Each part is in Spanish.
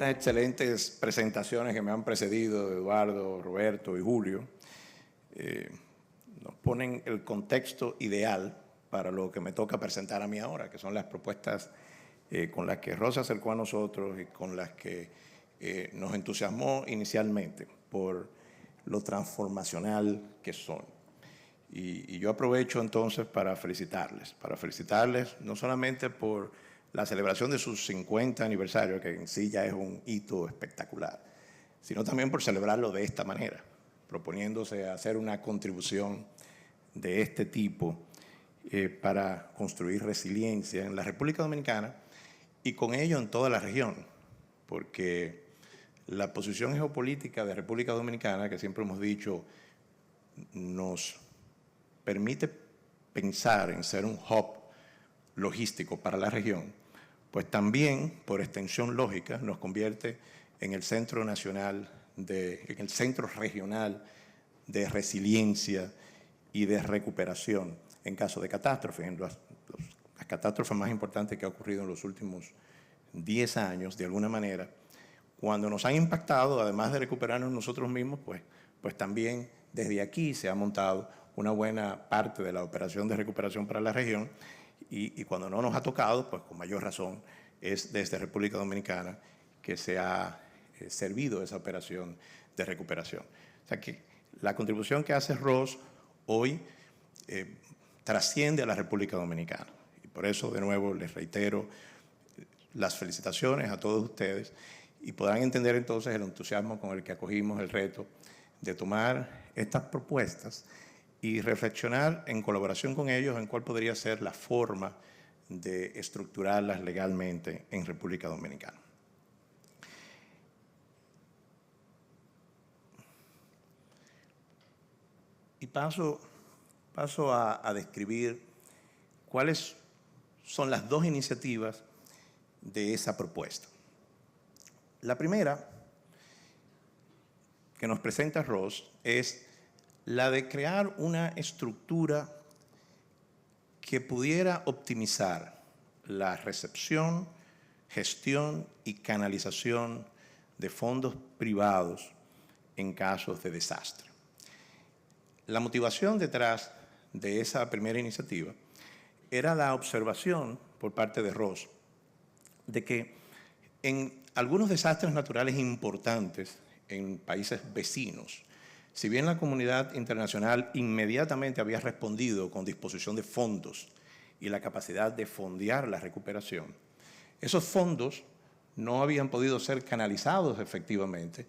estas excelentes presentaciones que me han precedido, Eduardo, Roberto y Julio, nos ponen el contexto ideal para lo que me toca presentar a mí ahora, que son las propuestas con las que Rosa se acercó a nosotros y con las que nos entusiasmó inicialmente por lo transformacional que son. Y yo aprovecho entonces para felicitarles no solamente por la celebración de su 50 aniversario, que en sí ya es un hito espectacular, sino también por celebrarlo de esta manera, proponiéndose hacer una contribución de este tipo para construir resiliencia en la República Dominicana y con ello en toda la región, porque la posición geopolítica de República Dominicana, que siempre hemos dicho, nos permite pensar en ser un hub logístico para la región, pues también, por extensión lógica, nos convierte en el centro nacional, en el centro regional de resiliencia y de recuperación en caso de catástrofes. En las catástrofes más importantes que ha ocurrido en los últimos 10 años, de alguna manera, cuando nos han impactado, además de recuperarnos nosotros mismos, pues también desde aquí se ha montado una buena parte de la operación de recuperación para la región y cuando no nos ha tocado, pues con mayor razón es desde República Dominicana que se ha servido esa operación de recuperación. O sea que la contribución que hace Ros hoy trasciende a la República Dominicana y por eso de nuevo les reitero las felicitaciones a todos ustedes y podrán entender entonces el entusiasmo con el que acogimos el reto de tomar estas propuestas y reflexionar en colaboración con ellos en cuál podría ser la forma de estructurarlas legalmente en República Dominicana. Y paso a describir cuáles son las dos iniciativas de esa propuesta. La primera que nos presenta Ros es la de crear una estructura que pudiera optimizar la recepción, gestión y canalización de fondos privados en casos de desastre. La motivación detrás de esa primera iniciativa era la observación por parte de Ros de que en algunos desastres naturales importantes en países vecinos, si bien la comunidad internacional inmediatamente había respondido con disposición de fondos y la capacidad de fondear la recuperación, esos fondos no habían podido ser canalizados efectivamente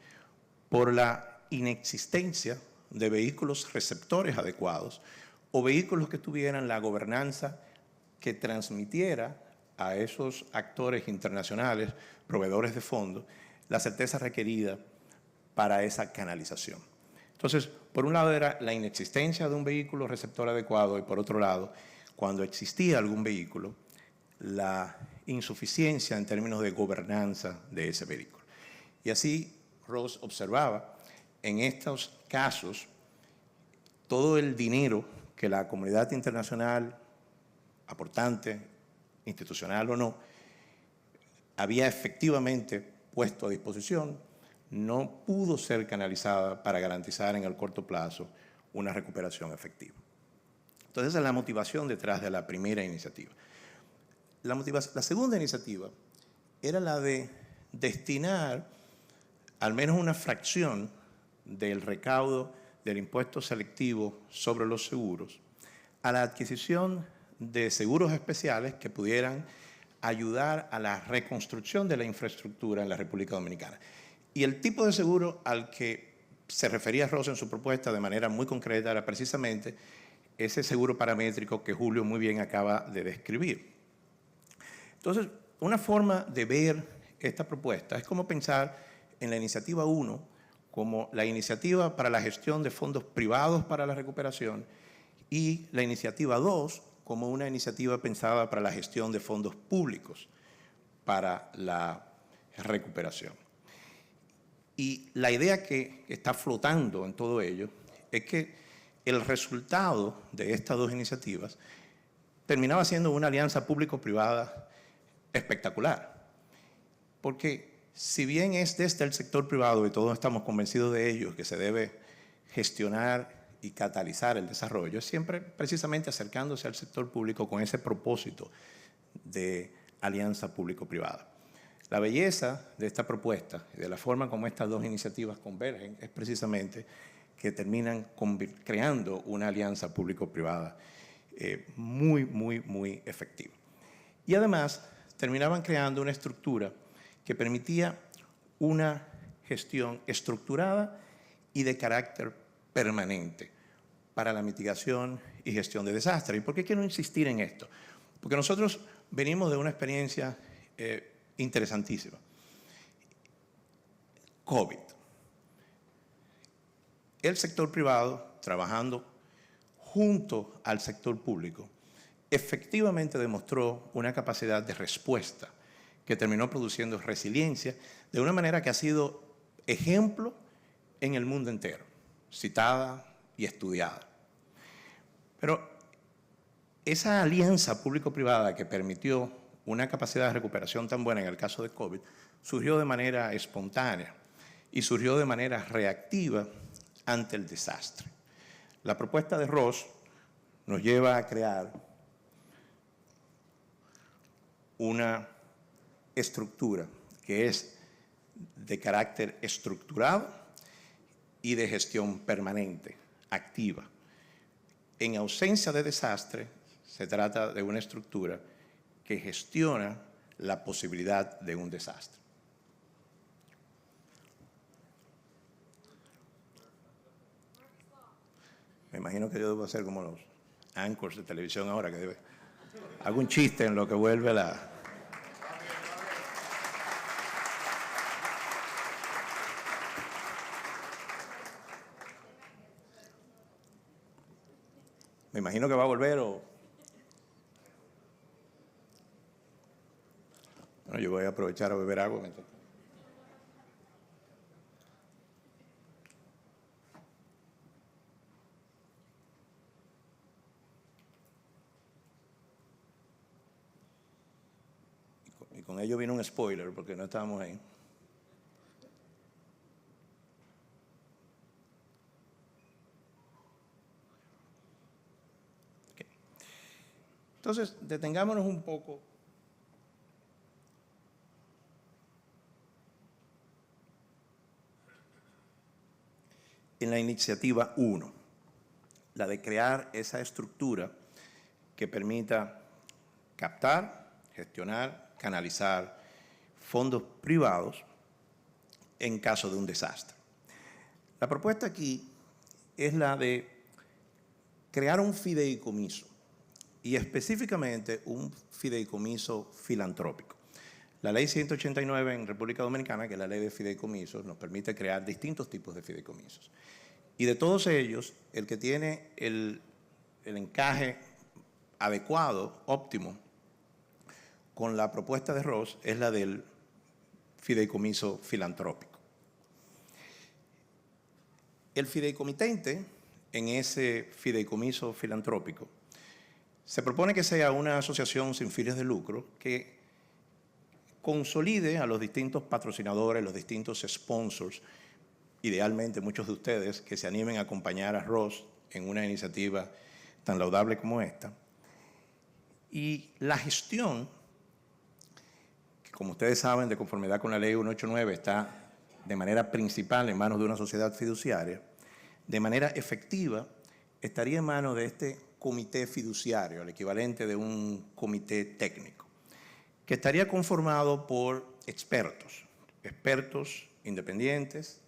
por la inexistencia de vehículos receptores adecuados o vehículos que tuvieran la gobernanza que transmitiera a esos actores internacionales, proveedores de fondos, la certeza requerida para esa canalización. Entonces, por un lado era la inexistencia de un vehículo receptor adecuado y por otro lado, cuando existía algún vehículo, la insuficiencia en términos de gobernanza de ese vehículo. Y así Ros observaba en estos casos todo el dinero que la comunidad internacional, aportante, institucional o no, había efectivamente puesto a disposición, no pudo ser canalizada para garantizar en el corto plazo una recuperación efectiva. Entonces, esa es la motivación detrás de la primera iniciativa. La segunda iniciativa era la de destinar al menos una fracción del recaudo del impuesto selectivo sobre los seguros a la adquisición de seguros especiales que pudieran ayudar a la reconstrucción de la infraestructura en la República Dominicana. Y el tipo de seguro al que se refería Rosa en su propuesta de manera muy concreta era precisamente ese seguro paramétrico que Julio muy bien acaba de describir. Entonces, una forma de ver esta propuesta es como pensar en la iniciativa 1 como la iniciativa para la gestión de fondos privados para la recuperación y la iniciativa 2 como una iniciativa pensada para la gestión de fondos públicos para la recuperación. Y la idea que está flotando en todo ello es que el resultado de estas dos iniciativas terminaba siendo una alianza público-privada espectacular. Porque Si bien es desde el sector privado, y todos estamos convencidos de ello, que se debe gestionar y catalizar el desarrollo, es siempre precisamente acercándose al sector público con ese propósito de alianza público-privada. La belleza de esta propuesta y de la forma como estas dos iniciativas convergen es precisamente que terminan creando una alianza público-privada muy efectiva. Y además terminaban creando una estructura que permitía una gestión estructurada y de carácter permanente para la mitigación y gestión de desastres. ¿Y por qué quiero insistir en esto? Porque nosotros venimos de una experiencia interesantísima. COVID. El sector privado, trabajando junto al sector público, efectivamente demostró una capacidad de respuesta que terminó produciendo resiliencia de una manera que ha sido ejemplo en el mundo entero, citada y estudiada. Pero esa alianza público-privada que permitió una capacidad de recuperación tan buena en el caso de COVID, surgió de manera espontánea y surgió de manera reactiva ante el desastre. La propuesta de Ross nos lleva a crear una estructura que es de carácter estructurado y de gestión permanente, activa. En ausencia de desastre, se trata de una estructura que gestiona la posibilidad de un desastre. Me imagino que yo debo hacer como los anchors de televisión ahora, que hago un chiste en lo que vuelve la... Me imagino que va a volver o... Bueno, yo voy a aprovechar a beber agua. Y con ello viene un spoiler, porque no estábamos ahí. Okay. Entonces, detengámonos un poco en la iniciativa 1, la de crear esa estructura que permita captar, gestionar, canalizar fondos privados en caso de un desastre. La propuesta aquí es la de crear un fideicomiso y específicamente un fideicomiso filantrópico. La ley 189 en República Dominicana, que es la ley de fideicomisos, nos permite crear distintos tipos de fideicomisos. Y de todos ellos, el que tiene el encaje adecuado, óptimo, con la propuesta de Ross es la del fideicomiso filantrópico. El fideicomitente en ese fideicomiso filantrópico se propone que sea una asociación sin fines de lucro que consolide a los distintos patrocinadores, los distintos sponsors, idealmente muchos de ustedes que se animen a acompañar a Ross en una iniciativa tan laudable como esta. Y la gestión, que como ustedes saben, de conformidad con la ley 189, está de manera principal en manos de una sociedad fiduciaria, de manera efectiva estaría en manos de este comité fiduciario, el equivalente de un comité técnico, que estaría conformado por expertos independientes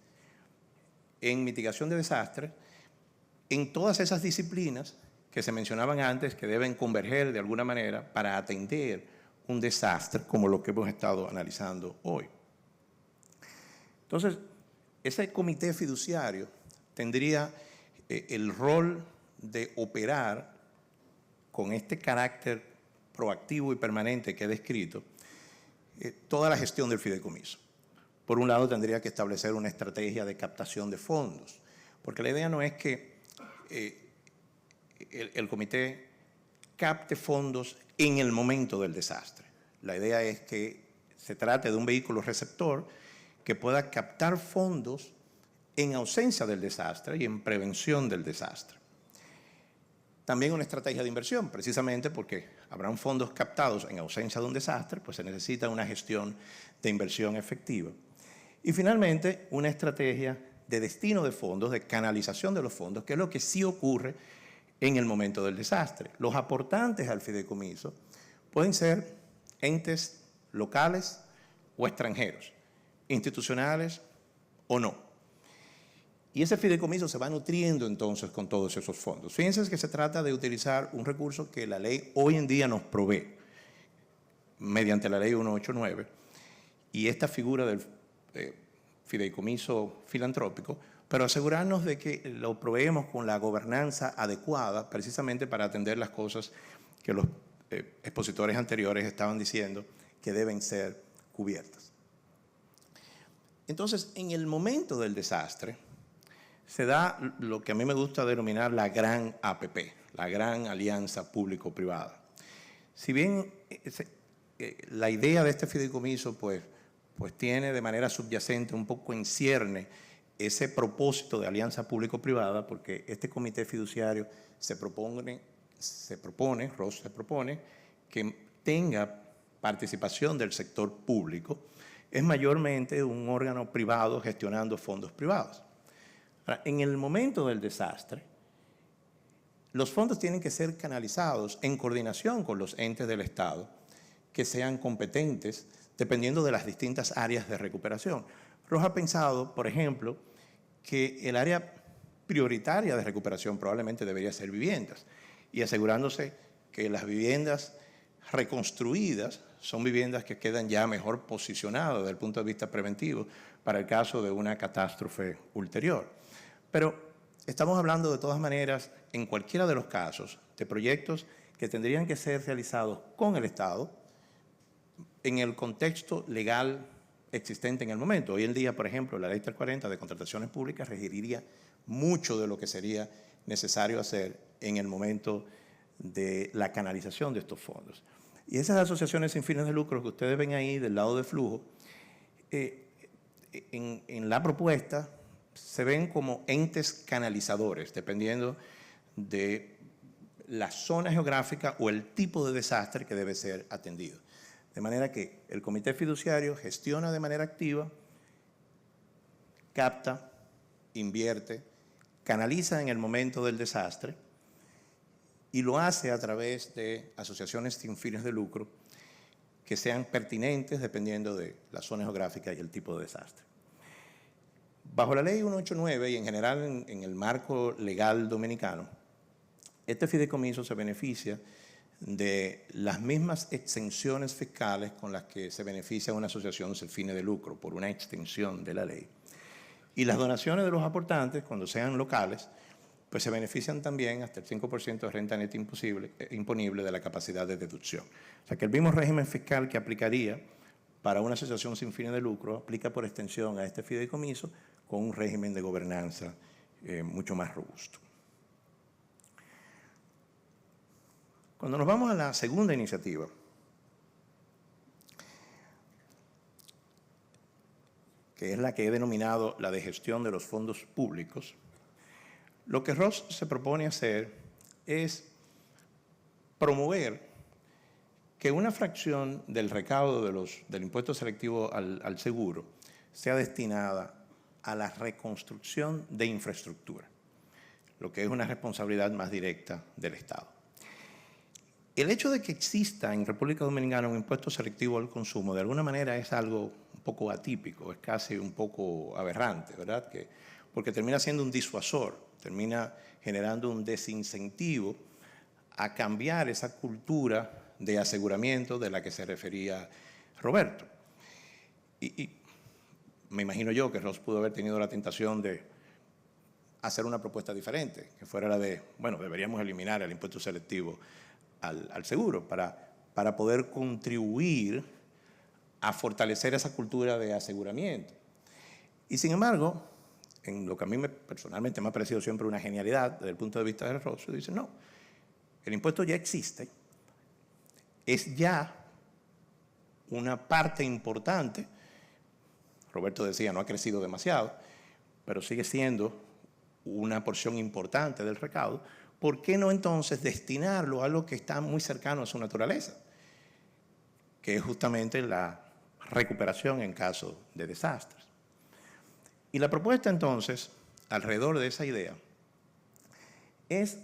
en mitigación de desastres, en todas esas disciplinas que se mencionaban antes, que deben converger de alguna manera para atender un desastre como lo que hemos estado analizando hoy. Entonces, ese comité fiduciario tendría el rol de operar con este carácter proactivo y permanente que he descrito, toda la gestión del fideicomiso. Por un lado, tendría que establecer una estrategia de captación de fondos, porque la idea no es que el comité capte fondos en el momento del desastre. La idea es que se trate de un vehículo receptor que pueda captar fondos en ausencia del desastre y en prevención del desastre. También una estrategia de inversión, precisamente porque habrán fondos captados en ausencia de un desastre, pues se necesita una gestión de inversión efectiva. Y finalmente, una estrategia de destino de fondos, de canalización de los fondos, que es lo que sí ocurre en el momento del desastre. Los aportantes al fideicomiso pueden ser entes locales o extranjeros, institucionales o no. Y ese fideicomiso se va nutriendo entonces con todos esos fondos. Fíjense que se trata de utilizar un recurso que la ley hoy en día nos provee, mediante la ley 189, y esta figura del fideicomiso filantrópico, pero asegurarnos de que lo proveemos con la gobernanza adecuada, precisamente para atender las cosas que los expositores anteriores estaban diciendo que deben ser cubiertas. Entonces, en el momento del desastre, se da lo que a mí me gusta denominar la gran APP, la gran alianza público-privada. Si bien la idea de este fideicomiso pues tiene de manera subyacente un poco en cierne ese propósito de alianza público-privada, porque este comité fiduciario Ross se propone que tenga participación del sector público, es mayormente un órgano privado gestionando fondos privados. Ahora, en el momento del desastre, los fondos tienen que ser canalizados en coordinación con los entes del Estado que sean competentes dependiendo de las distintas áreas de recuperación. Ross ha pensado, por ejemplo, que el área prioritaria de recuperación probablemente debería ser viviendas, y asegurándose que las viviendas reconstruidas son viviendas que quedan ya mejor posicionadas desde el punto de vista preventivo para el caso de una catástrofe ulterior. Pero estamos hablando de todas maneras, en cualquiera de los casos, de proyectos que tendrían que ser realizados con el Estado en el contexto legal existente en el momento. Hoy en día, por ejemplo, la Ley 340 de contrataciones públicas regiría mucho de lo que sería necesario hacer en el momento de la canalización de estos fondos. Y esas asociaciones sin fines de lucro que ustedes ven ahí del lado de flujo, en la propuesta se ven como entes canalizadores, dependiendo de la zona geográfica o el tipo de desastre que debe ser atendido. De manera que el comité fiduciario gestiona de manera activa, capta, invierte, canaliza en el momento del desastre y lo hace a través de asociaciones sin fines de lucro que sean pertinentes dependiendo de la zona geográfica y el tipo de desastre. Bajo la ley 189 y en general en el marco legal dominicano, este fideicomiso se beneficia de las mismas exenciones fiscales con las que se beneficia una asociación sin fines de lucro por una extensión de la ley. Y las donaciones de los aportantes, cuando sean locales, pues se benefician también hasta el 5% de renta neta imponible de la capacidad de deducción. O sea que el mismo régimen fiscal que aplicaría para una asociación sin fines de lucro aplica por extensión a este fideicomiso con un régimen de gobernanza mucho más robusto. Cuando nos vamos a la segunda iniciativa, que es la que he denominado la de gestión de los fondos públicos, lo que Ross se propone hacer es promover que una fracción del recaudo del impuesto selectivo al seguro sea destinada a la reconstrucción de infraestructura, lo que es una responsabilidad más directa del Estado. El hecho de que exista en República Dominicana un impuesto selectivo al consumo, de alguna manera es algo un poco atípico, es casi un poco aberrante, ¿verdad? Porque termina siendo un disuasor, termina generando un desincentivo a cambiar esa cultura de aseguramiento de la que se refería Roberto. Y me imagino yo que Ross pudo haber tenido la tentación de hacer una propuesta diferente, que fuera la de, bueno, deberíamos eliminar el impuesto selectivo al seguro para poder contribuir a fortalecer esa cultura de aseguramiento. Y sin embargo, en lo que a mí personalmente me ha parecido siempre una genialidad desde el punto de vista de Ross, dice, no, el impuesto ya existe, es ya una parte importante, Roberto decía, no ha crecido demasiado, pero sigue siendo una porción importante del recaudo. ¿Por qué no entonces destinarlo a algo que está muy cercano a su naturaleza? Que es justamente la recuperación en caso de desastres. Y la propuesta entonces, alrededor de esa idea, es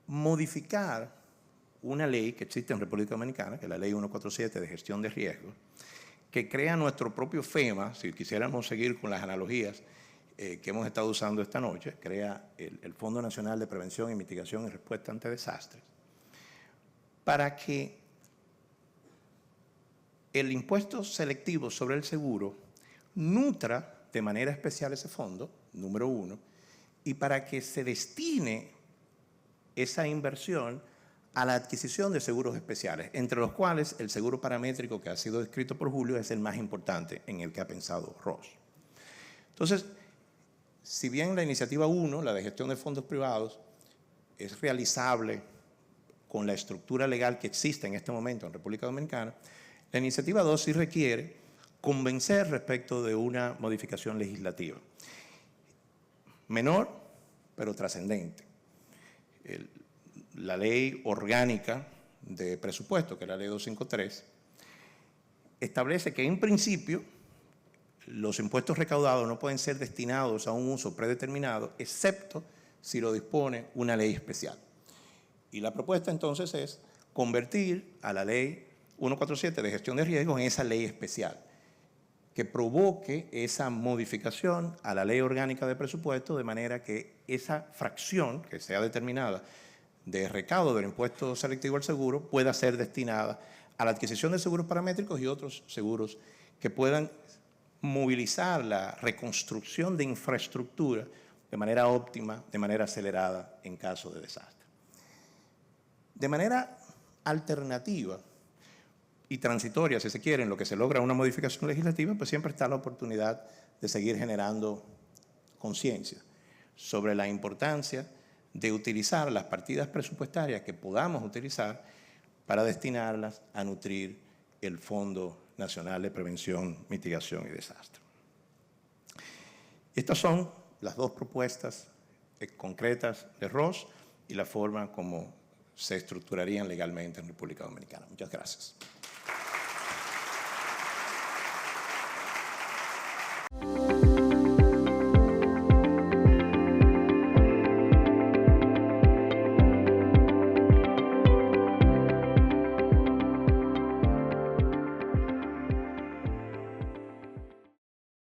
modificar una ley que existe en República Dominicana, que es la Ley 147 de Gestión de Riesgos, que crea nuestro propio FEMA, si quisiéramos seguir con las analogías que hemos estado usando esta noche, crea el Fondo Nacional de Prevención y Mitigación y Respuesta ante Desastres, para que el impuesto selectivo sobre el seguro nutra de manera especial ese fondo, número uno, y para que se destine esa inversión a la adquisición de seguros especiales, entre los cuales el seguro paramétrico que ha sido descrito por Julio es el más importante en el que ha pensado Ross. Entonces, si bien la iniciativa 1, la de gestión de fondos privados, es realizable con la estructura legal que existe en este momento en República Dominicana, la iniciativa 2 sí requiere convencer respecto de una modificación legislativa. Menor, pero trascendente. La ley orgánica de presupuesto, que es la ley 253, establece que en principio los impuestos recaudados no pueden ser destinados a un uso predeterminado, excepto si lo dispone una ley especial. Y la propuesta entonces es convertir a la ley 147 de gestión de riesgos en esa ley especial, que provoque esa modificación a la ley orgánica de presupuesto, de manera que esa fracción que sea determinada de recaudo del impuesto selectivo al seguro pueda ser destinada a la adquisición de seguros paramétricos y otros seguros que puedan movilizar la reconstrucción de infraestructura de manera óptima, de manera acelerada en caso de desastre. De manera alternativa y transitoria, si se quiere, en lo que se logra una modificación legislativa, pues siempre está la oportunidad de seguir generando conciencia sobre la importancia de utilizar las partidas presupuestarias que podamos utilizar para destinarlas a nutrir el Fondo Nacional de Prevención, Mitigación y Desastre. Estas son las dos propuestas concretas de Ross y la forma como se estructurarían legalmente en República Dominicana. Muchas gracias.